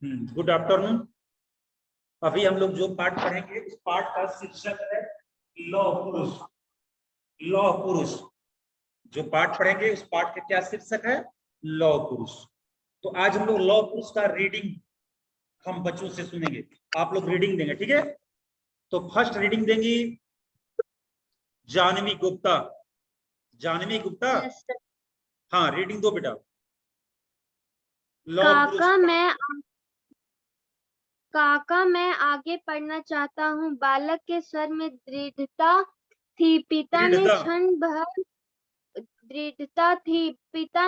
Good afternoon. अभी हम लोग जो पाठ पढ़ेंगे इस पाठ का शीर्षक है लौह पुरुष। लौह पुरुष जो पाठ पढ़ेंगे उस पाठ का क्या शीर्षक है? लौह पुरुष। तो आज हम लोग लौह पुरुष का रीडिंग हम बच्चों से सुनेंगे। आप लोग रीडिंग देंगे, ठीक है? तो फर्स्ट रीडिंग देंगी जानवी गुप्ता। जानवी गुप्ता, हाँ रीडिंग दो बेटा। लौह पुरुष। काका मैं आगे पढ़ना चाहता हूँ। बालक के स्वर में दृढ़ता थी। पिता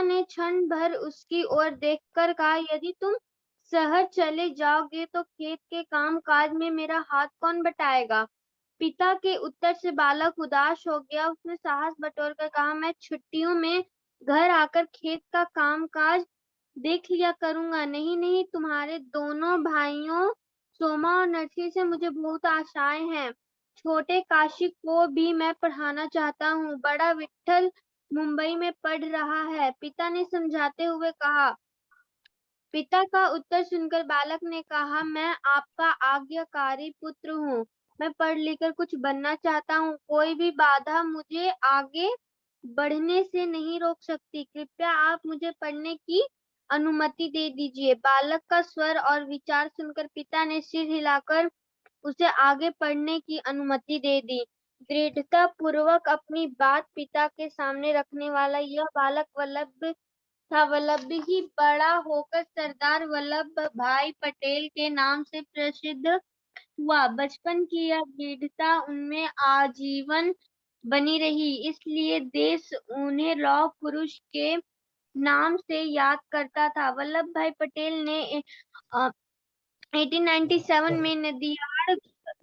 ने क्षण भर उसकी ओर देखकर कहा, यदि तुम शहर चले जाओगे तो खेत के काम काज में मेरा हाथ कौन बटाएगा? पिता के उत्तर से बालक उदास हो गया। उसने साहस बटोरकर कहा, मैं छुट्टियों में घर आकर खेत का काम काज देख लिया करूंगा। नहीं नहीं, तुम्हारे दोनों भाइयों सोमा और नरसी से मुझे बहुत आशाएं हैं। छोटे काशी को भी मैं पढ़ाना चाहता हूँ। बड़ा विट्ठल मुंबई में पढ़ रहा है, पिता ने समझाते हुए कहा। पिता का उत्तर सुनकर बालक ने कहा, मैं आपका आज्ञाकारी पुत्र हूँ। मैं पढ़ लिखकर कुछ बनना चाहता हूँ। कोई भी बाधा मुझे आगे बढ़ने से नहीं रोक सकती। कृपया आप मुझे पढ़ने की अनुमति दे दीजिए। बालक का स्वर और विचार सुनकर पिता ने सिर हिलाकर उसे आगे पढ़ने की अनुमति दे दी। दृढ़ता पूर्वक अपनी बात पिता के सामने रखने वाला यह बालक वल्लभ था। वल्लभ ही बड़ा होकर सरदार वल्लभ भाई पटेल के नाम से प्रसिद्ध हुआ। बचपन की यह दृढ़ता उनमें आजीवन बनी रही, इसलिए देश उन्हें लौह पुरुष के नाम से याद करता था। वल्लभ भाई पटेल ने 1897 में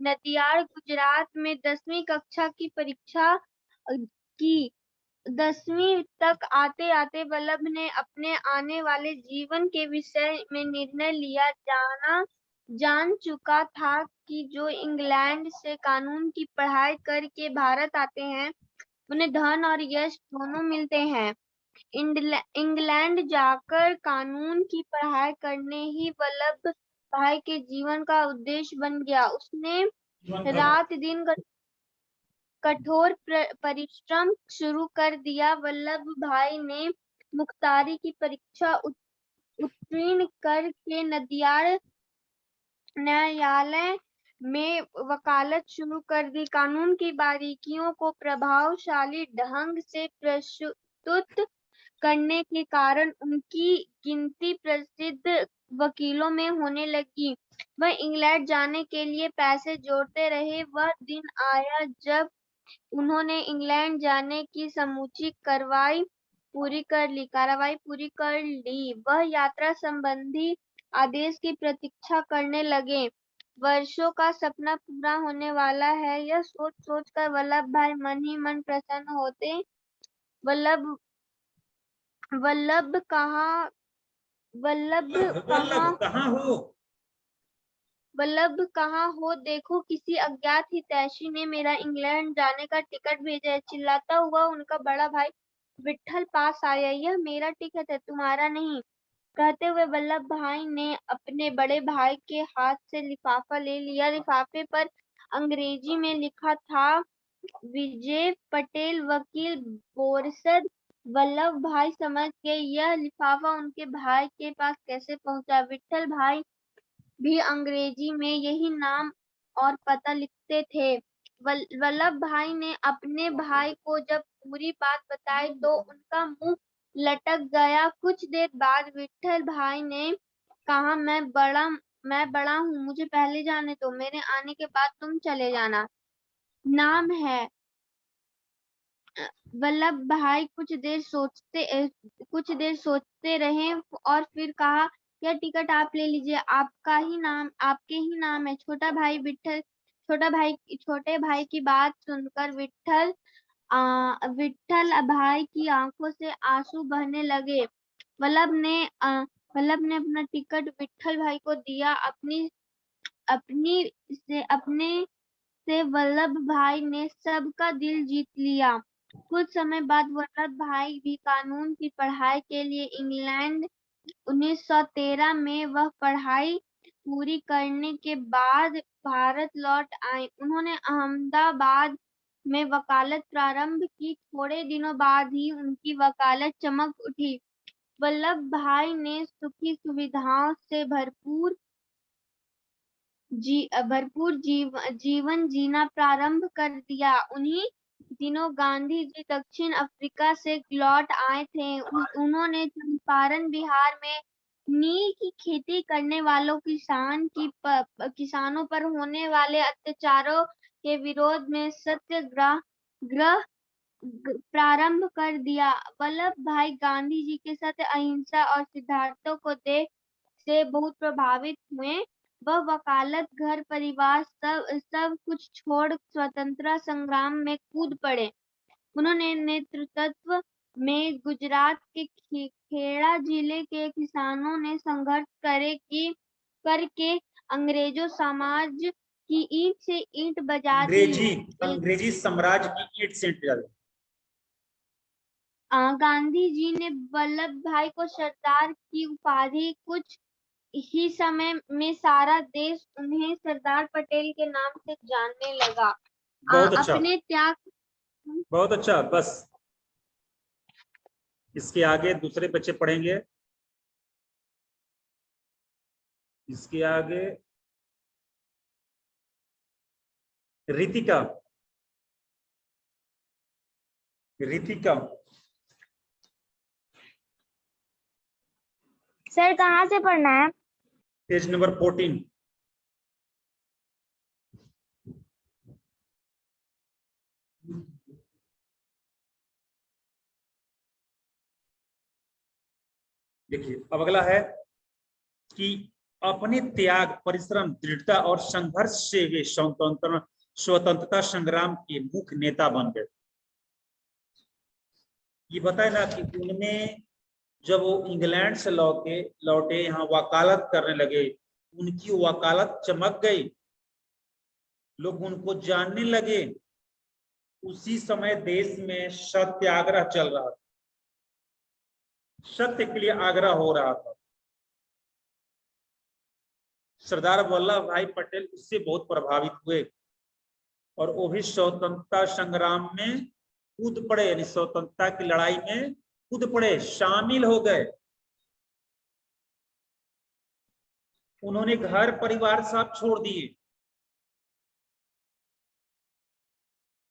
नदियाड़ गुजरात में 10वीं कक्षा की परीक्षा की। 10वीं तक आते आते वल्लभ ने अपने आने वाले जीवन के विषय में निर्णय लिया। जान चुका था कि जो इंग्लैंड से कानून की पढ़ाई करके भारत आते हैं उन्हें धन और यश दोनों मिलते हैं। इंग्लैंड जाकर कानून की पढ़ाई करने ही वल्लभ भाई के जीवन का उद्देश्य बन गया। उसने रात दिन कठोर परिश्रम शुरू कर दिया। वल्लभ भाई ने मुख्तारी की परीक्षा उत्तीर्ण करके नदियाड़ न्यायालय में वकालत शुरू कर दी। कानून की बारीकियों को प्रभावशाली ढंग से प्रस्तुत करने के कारण उनकी गिनती प्रसिद्ध वकीलों में होने लगी। वह इंग्लैंड जाने के लिए पैसे जोड़ते रहे। वह दिन आया जब उन्होंने इंग्लैंड जाने की समूची कार्रवाई पूरी कर ली। वह यात्रा संबंधी आदेश की प्रतीक्षा करने लगे। वर्षों का सपना पूरा होने वाला है, यह सोच सोच कर वल्लभ भाई मन ही मन प्रसन्न होते। वल्लभ कहाँ हो? देखो, किसी अज्ञात हितैषी ने मेरा इंग्लैंड जाने का टिकट भेजा है। चिल्लाता हुआ उनका बड़ा भाई विट्ठल पास आया। यह मेरा टिकट है, तुम्हारा नहीं। कहते हुए वल्लभ भाई ने अपने बड़े भाई के हाथ से लिफाफा ले लिया। लिफाफे पर अंग्रेजी में लिखा था, विजय पटेल वकील, बोरसद। वल्लभ भाई समझ गए यह लिफाफा उनके भाई के पास कैसे पहुंचा। विट्ठल भाई भी अंग्रेजी में यही नाम और पता लिखते थे। वल्लभ भाई ने अपने भाई को जब पूरी बात बताई तो उनका मुंह लटक गया। कुछ देर बाद विट्ठल भाई ने कहा, मैं बड़ा हूँ, मुझे पहले जाने दो। मेरे आने के बाद तुम चले जाना। नाम है। वल्लभ भाई कुछ देर सोचते रहे और फिर कहा, यह टिकट आप ले लीजिए, आपके ही नाम है। छोटे भाई की बात सुनकर विट्ठल भाई की आंखों से आंसू बहने लगे। वल्लभ ने अपना टिकट विट्ठल भाई को दिया। अपने से वल्लभ भाई ने सबका दिल जीत लिया। कुछ समय बाद वल्लभ भाई भी कानून की पढ़ाई के लिए इंग्लैंड 1913 में वह पढ़ाई पूरी करने के बाद भारत लौट आए। उन्होंने अहमदाबाद में वकालत प्रारंभ की। थोड़े दिनों बाद ही उनकी वकालत चमक उठी। वल्लभ भाई ने सुखी सुविधाओं से भरपूर जीवन जीना प्रारंभ कर दिया। उन्हीं दिनों गांधी जी दक्षिण अफ्रीका से लौट आए थे। उन्होंने चंपारण बिहार में नील की खेती करने वालों किसानों पर होने वाले अत्याचारों के विरोध में सत्याग्रह प्रारंभ कर दिया। वल्लभ भाई गांधी जी के साथ अहिंसा और सिद्धांतों को देख से बहुत प्रभावित हुए। वह वकालत, घर परिवार सब कुछ छोड़ स्वतंत्रता संग्राम में कूद पड़े। उन्होंने नेतृत्व में गुजरात के खेड़ा जिले के किसानों ने संघर्ष करके अंग्रेजों साम्राज्य की ईंट से ईंट बजा दी। अंग्रेजी साम्राज्य की ईंट से ईंट बजा दी। गांधी जी ने वल्लभ भाई को सरदार की उपाधि कुछ ही समय में सारा देश उन्हें सरदार पटेल के नाम से जानने लगा। बहुत अच्छा, अपने त्याग बहुत अच्छा। बस इसके आगे दूसरे बच्चे पढ़ेंगे। इसके आगे रितिका। सर कहाँ से पढ़ना है? Page number 14। देखिए अब अगला है कि अपने त्याग, परिश्रम, दृढ़ता और संघर्ष से वे स्वतंत्रता संग्राम के मुख्य नेता बन गए। ये बताए ना कि उनमें जब वो इंग्लैंड से लौटे यहाँ वकालत करने लगे, उनकी वकालत चमक गई, लोग उनको जानने लगे। उसी समय देश में सत्याग्रह चल रहा था, सत्य के लिए आग्रह हो रहा था। सरदार वल्लभ भाई पटेल उससे बहुत प्रभावित हुए और वो भी स्वतंत्रता संग्राम में कूद पड़े, यानी स्वतंत्रता की लड़ाई में कूद पड़े, शामिल हो गए। उन्होंने घर परिवार सब छोड़ दिए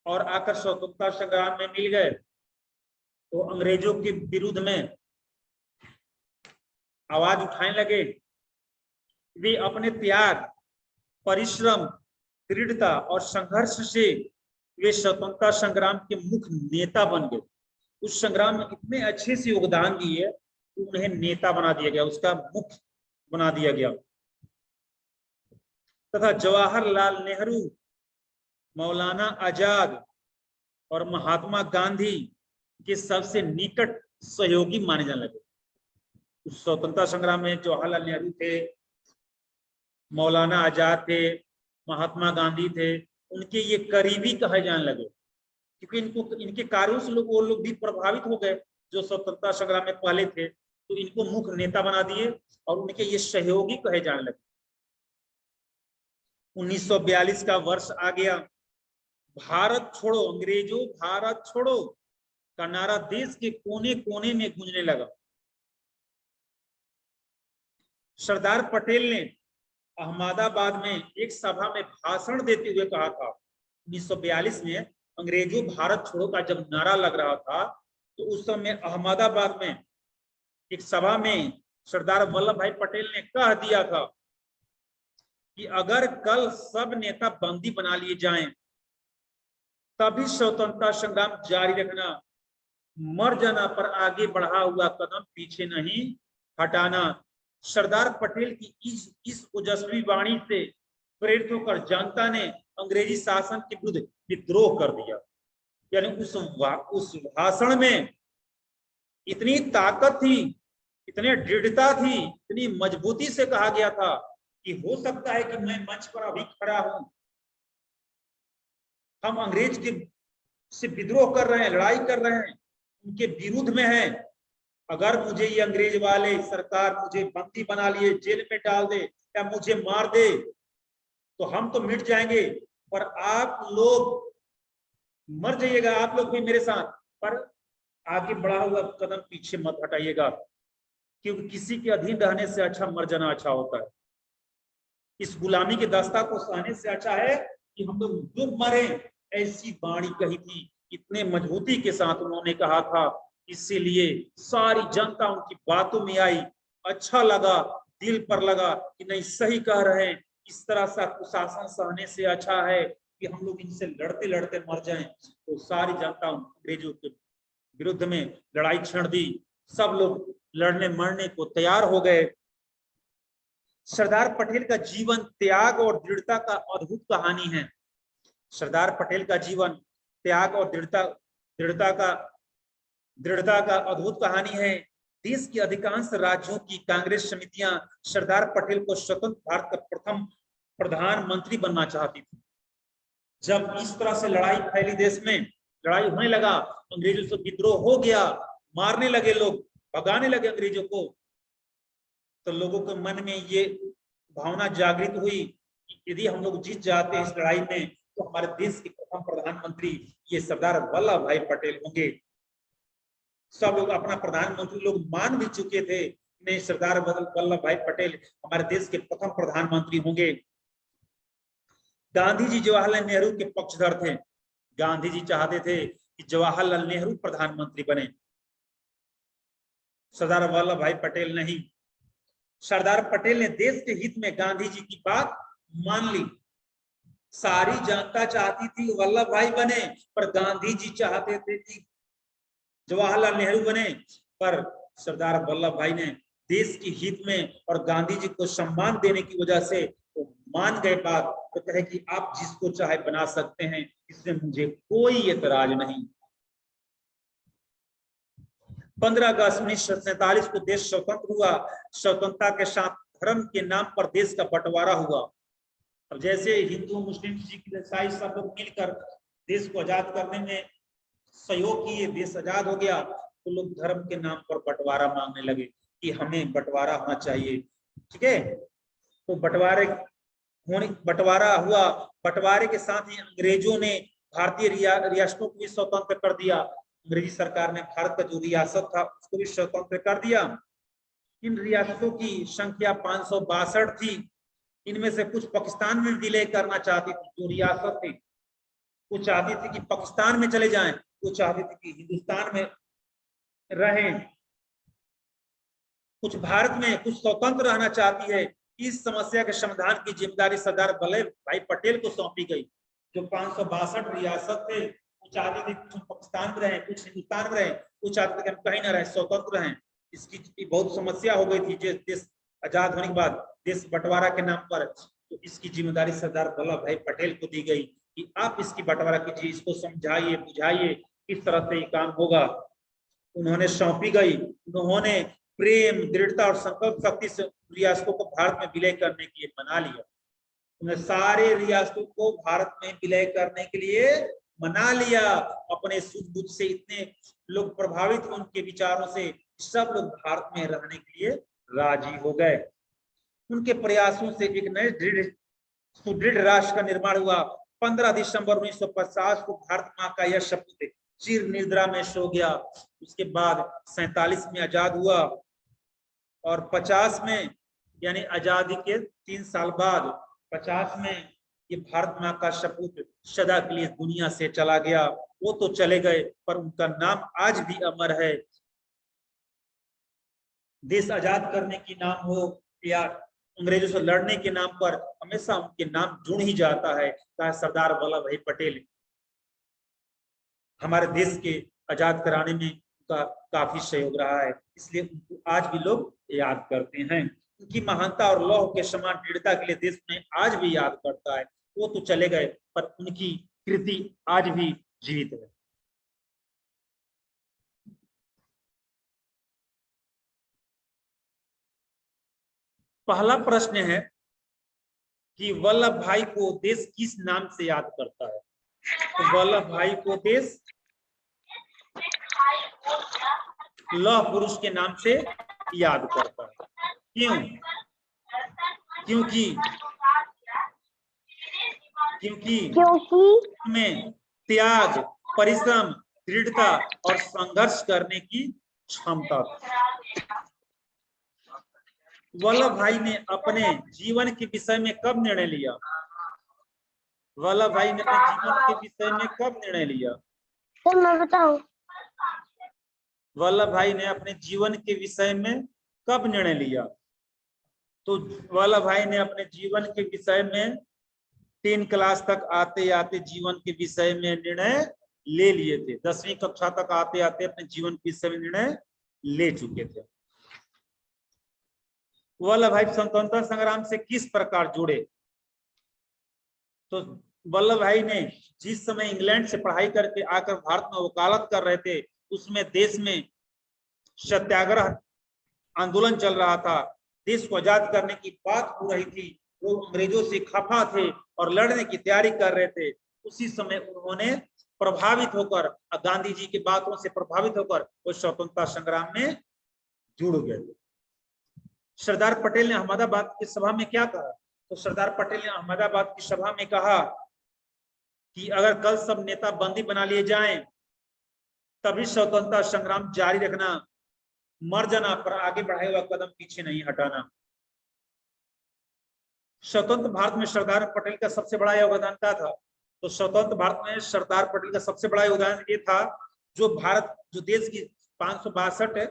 और आकर स्वतंत्रता संग्राम में मिल गए। तो अंग्रेजों के विरुद्ध में आवाज उठाने लगे। वे अपने त्याग, परिश्रम, दृढ़ता और संघर्ष से वे स्वतंत्रता संग्राम के मुख्य नेता बन गए। उस संग्राम में इतने अच्छे से योगदान दिए कि उन्हें नेता बना दिया गया, उसका मुख्य बना दिया गया। तथा जवाहरलाल नेहरू, मौलाना आजाद और महात्मा गांधी के सबसे निकट सहयोगी माने जाने लगे। उस स्वतंत्रता संग्राम में जवाहरलाल नेहरू थे, मौलाना आजाद थे, महात्मा गांधी थे, उनके ये करीबी कहे जाने लगे, क्योंकि इनके कार्यों से वो लोग भी प्रभावित हो गए जो स्वतंत्रता संग्राम में पहले थे। तो इनको मुख्य नेता बना दिए और उनके ये सहयोगी कहे जाने लगे। 1942 का वर्ष आ गया। भारत छोड़ो अंग्रेजों, भारत छोड़ो का नारा देश के कोने कोने में गूंजने लगा। सरदार पटेल ने अहमदाबाद में एक सभा में भाषण देते हुए कहा था, 1942 में अंग्रेजों भारत छोड़ो का जब नारा लग रहा था, तो उस समय अहमदाबाद में एक सभा में सरदार वल्लभ भाई पटेल ने कह दिया था कि अगर कल सब नेता बंदी बना लिए जाएं, तभी स्वतंत्रता संग्राम जारी रखना, मर जाना पर आगे बढ़ा हुआ कदम पीछे नहीं हटाना। सरदार पटेल की इस ओजस्वी वाणी से प्रेरित होकर जनता ने अंग्रेजी शासन के विरुद्ध विद्रोह कर दिया। यानी उस भाषण में इतनी ताकत थी, इतनी दृढ़ता थी, इतनी मजबूती से कहा गया था कि हो सकता है कि मैं मंच पर अभी खड़ा हूं, हम अंग्रेज के से विद्रोह कर रहे हैं, लड़ाई कर रहे हैं, उनके विरुद्ध में हैं, अगर मुझे ये अंग्रेज वाले सरकार मुझे बंदी बना लिए, जेल में डाल दे या मुझे मार दे तो हम तो मिट जाएंगे, पर आप लोग मर जाइएगा, आप लोग भी मेरे साथ, पर आगे बढ़ा हुआ कदम पीछे मत हटाइएगा, क्योंकि किसी के अधीन रहने से अच्छा मर जाना अच्छा होता है। इस गुलामी के दस्ता को सहने से अच्छा है कि हम लोग डूब मरे। ऐसी वाणी कही थी, इतने मजबूती के साथ उन्होंने कहा था, इसीलिए सारी जनता उनकी बातों में आई, अच्छा लगा, दिल पर लगा कि नहीं सही कह रहे हैं। इस तरह सा कुशासन सहने से अच्छा है कि हम लोग इनसे लड़ते लड़ते मर जाएं। तो सारी जनता अंग्रेजों के विरुद्ध में लड़ाई छेड़ दी, सब लोग लड़ने मरने को तैयार हो गए। सरदार पटेल का जीवन त्याग और दृढ़ता का अद्भुत कहानी है। सरदार पटेल का जीवन त्याग और दृढ़ता का अद्भुत कहानी है। देश के अधिकांश राज्यों की कांग्रेस समितियां सरदार पटेल को स्वतंत्र भारत का प्रथम प्रधानमंत्री बनना चाहती थी। जब इस तरह से लड़ाई फैली, देश में लड़ाई होने लगा, अंग्रेजों से विद्रोह हो गया, मारने लगे लोग, भगाने लगे अंग्रेजों को, तो लोगों के मन में ये भावना जागृत हुई कि यदि हम लोग जीत जाते हैं इस लड़ाई में तो हमारे देश के प्रथम प्रधानमंत्री ये सरदार वल्लभ भाई पटेल होंगे। सब लोग अपना प्रधानमंत्री लोग मान भी चुके थे, नहीं सरदार वल्लभ भाई पटेल हमारे देश के प्रथम प्रधानमंत्री होंगे। गांधी जी जवाहरलाल नेहरू के पक्षधर थे। गांधी जी चाहते थे कि जवाहरलाल नेहरू प्रधानमंत्री बने, सरदार वल्लभ भाई पटेल नहीं। सरदार पटेल ने देश के हित में गांधी जी की बात मान ली। सारी जनता चाहती थी वल्लभ भाई बने, पर गांधी जी चाहते थे कि जवाहरलाल नेहरू बने। पर सरदार वल्लभ भाई ने देश के हित में और गांधी जी को सम्मान देने की वजह से वो मान गए बात, तो कहे कि आप जिसको चाहे बना सकते हैं, इसमें मुझे कोई एतराज नहीं। 15 अगस्त 1947 को देश स्वतंत्र हुआ। स्वतंत्रता के साथ धर्म के नाम पर देश का बंटवारा हुआ। अब जैसे हिंदू, मुस्लिम, सिख, ईसाई सब लोग मिलकर देश को आजाद करने में सहयोग किए, देश आजाद हो गया, तो लोग धर्म के नाम पर बंटवारा मांगने लगे कि हमें बंटवारा होना चाहिए। ठीक है, तो बंटवारा हुआ। बंटवारे के साथ ही अंग्रेजों ने भारतीय रियासतों को भी स्वतंत्र कर दिया। अंग्रेजी सरकार ने भारत का जो रियासत था उसको भी स्वतंत्र कर दिया। इन रियासतों की संख्या 562 थी। इनमें से कुछ पाकिस्तान में विलय करना चाहती थी। जो रियासत थी वो चाहती थी कि पाकिस्तान में चले जाएं, वो चाहती थी कि हिंदुस्तान में रहें। कुछ भारत में, कुछ स्वतंत्र रहना चाहती है। इस समस्या के समाधान की जिम्मेदारी सरदार वल्लभ भाई पटेल को सौंपी गई। जो 562 रियासत थे, वो चाहते थे कुछ पाकिस्तान में रहे, कुछ हिंदुस्तान में रहे, वो चाहते थे हम कहीं ना रहे, स्वतंत्र रहें। इसकी बहुत समस्या हो गई थी देश आजाद होने के बाद, देश बंटवारा के नाम पर। तो इसकी जिम्मेदारी सरदार वल्लभ भाई पटेल को दी गई कि आप इसकी बंटवारा कीजिए, इसको समझाइए, बुझाइए किस तरह से ये काम होगा। उन्होंने सौंपी गई। उन्होंने प्रेम, दृढ़ता और संकल्प शक्ति से रियासतों को भारत में विलय करने के लिए मना लिया। उन्होंने सारे रियासतों को भारत में विलय करने के लिए मना लिया। अपने सूझबूझ से इतने लोग प्रभावित हुए उनके विचारों से, सब लोग भारत में रहने के लिए राजी हो गए। उनके प्रयासों से एक नए सुदृढ़ राष्ट्र का निर्माण हुआ। 15 दिसंबर 1950 को भारत मां का यह शपथ चिर निद्रा में सो गया। उसके बाद 47 में आजाद हुआ और 50 में, यानी आजादी के 3 साल बाद 50 में ये भारत मां का शपूत सदा के लिए दुनिया से चला गया। वो तो चले गए, पर उनका नाम आज भी अमर है। देश आजाद करने की नाम हो या अंग्रेजों से लड़ने के नाम पर, हमेशा उनके नाम जुड़ ही जाता है। सरदार वल्लभ भाई पटेल हमारे देश के आजाद कराने में उनका काफी सहयोग रहा है, इसलिए उनको आज भी लोग याद करते हैं। उनकी महानता और लौह के समान दृढ़ता के लिए देश में आज भी याद करता है। वो तो चले गए, पर उनकी कृति आज भी जीवित है। पहला प्रश्न है कि वल्लभ भाई को देश किस नाम से याद करता है? तो वल्लभ भाई को देश लौह पुरुष के नाम से याद करता है। क्यों? क्योंकि में त्याग, परिश्रम, दृढ़ता और संघर्ष करने की क्षमता थी। वल्लभ भाई ने अपने जीवन के विषय में कब निर्णय लिया? वल्लभ भाई ने अपने जीवन के विषय में कब निर्णय लिया? तो मैं बताऊं। वल्लभ भाई ने अपने जीवन के विषय में कब निर्णय लिया? तो वल्लभ भाई ने अपने जीवन के विषय में 3 क्लास तक आते आते जीवन के विषय में निर्णय ले लिए थे। 10वीं कक्षा तक आते आते अपने जीवन के विषय में निर्णय ले चुके थे। वल्लभ भाई स्वतंत्रता संग्राम से किस प्रकार जुड़े? तो वल्लभ भाई ने जिस समय इंग्लैंड से पढ़ाई करके आकर भारत में वकालत कर रहे थे, उसमें देश में सत्याग्रह आंदोलन चल रहा था, देश को आजाद करने की बात हो रही थी, वो अंग्रेजों से खफा थे और लड़ने की तैयारी कर रहे थे। उसी समय उन्होंने प्रभावित होकर, गांधी जी की बातों से प्रभावित होकर वो स्वतंत्रता संग्राम में जुड़ गए। सरदार पटेल ने अहमदाबाद की सभा में क्या कहा? तो सरदार पटेल ने अहमदाबाद की सभा में कहा कि अगर कल सब नेता बंदी बना लिए जाएं, तभी स्वतंत्रता संग्राम जारी रखना, मर जाना पर आगे बढ़ाए हुआ कदम पीछे नहीं हटाना। स्वतंत्र भारत में सरदार पटेल का सबसे बड़ा योगदान क्या था? तो स्वतंत्र भारत में सरदार पटेल का सबसे बड़ा योगदान ये था, जो देश की 562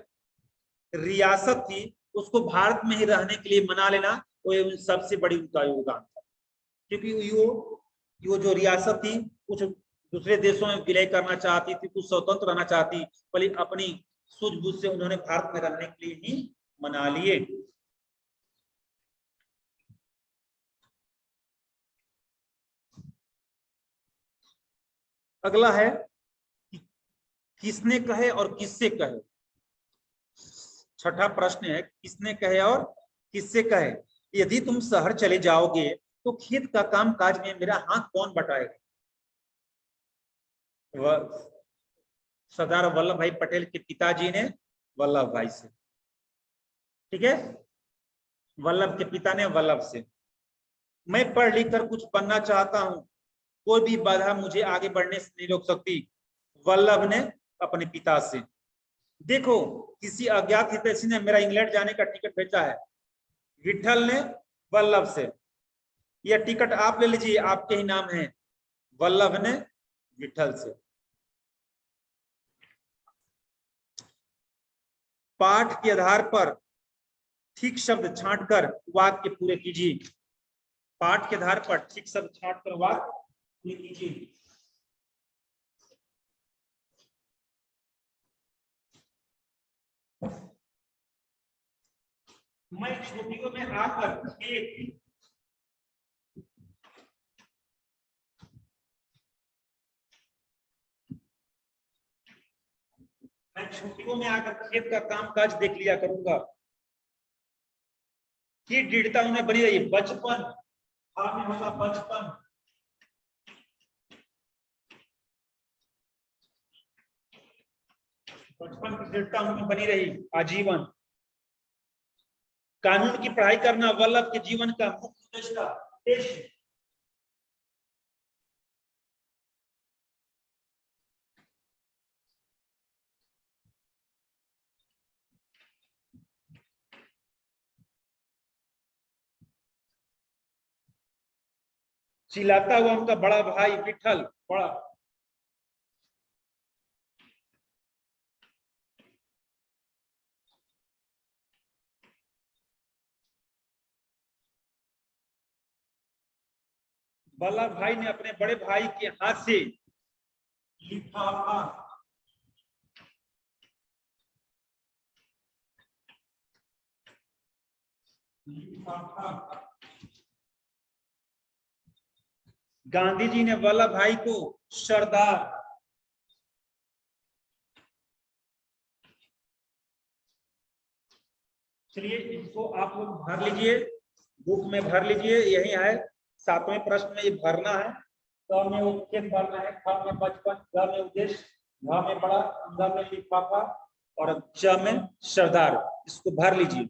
रियासत थी, उसको भारत में ही रहने के लिए मना लेना, वो सबसे बड़ी उनका योगदान था। क्योंकि वो जो रियासत थी कुछ दूसरे देशों में विलय करना चाहती थी, कुछ स्वतंत्र रहना चाहती, पर अपनी सूझबूझ से उन्होंने भारत में रहने के लिए ही मना लिए। अगला है किसने कहे और किससे कहे। छठा प्रश्न है, किसने कहे और किससे कहे। यदि तुम शहर चले जाओगे तो खेत का काम काज में मेरा हाथ कौन बटाएगा? सरदार वल्लभ भाई पटेल के पिताजी ने वल्लभ भाई से, ठीक है, वल्लभ के पिता ने वल्लभ से। मैं पढ़ लिख कर कुछ बनना चाहता हूं, कोई भी बाधा मुझे आगे बढ़ने से नहीं रोक सकती। वल्लभ ने अपने पिता से। देखो, किसी अज्ञात हितैषी ने मेरा इंग्लैंड जाने का टिकट भेजा है। विठल ने वल्लभ से, यह टिकट आप ले लीजिए, आपके ही नाम है। वल्लभ ने विठल से। पाठ के आधार पर ठीक शब्द छांटकर वाक्य पूरे कीजिए। पाठ के आधार पर ठीक शब्द छांटकर वाक्य पूरे कीजिए। मैं छुट्टियों में आकर खेत का कामकाज देख लिया करूंगा। कि दृढ़ता उन्हें बनी रही। बचपन में होगा बचपन, बचपन की दृढ़ता उनमें बनी रही आजीवन। कानून की पढ़ाई करना वल्लभ के जीवन का मुख्य उद्देश्य था। चिल्लाता हुआ उनका बड़ा भाई विठल बड़ा वल्लभ भाई ने अपने बड़े भाई के हाथ से लिफाफा गांधी जी ने वल्लभ भाई को सरदार चलिए इसको आप लोग भर लीजिए, बुक में भर लीजिए। यही है 7वें प्रश्न में, ये भरना है। क में उपखेत भरना है, ख में बचपन, ग में उद्देश्य, घ में बड़ा, अंग में लिफाफा, और च में सरदार, इसको भर लीजिए।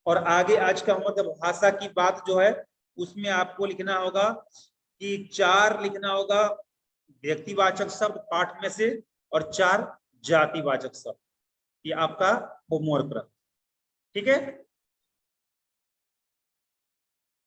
और आगे आज का मतलब भाषा की बात जो है उसमें आपको लिखना होगा कि 4 लिखना होगा व्यक्तिवाचक शब्द पाठ में से और 4 जातिवाचक शब्द। ये आपका होमवर्क रहा, ठीक है।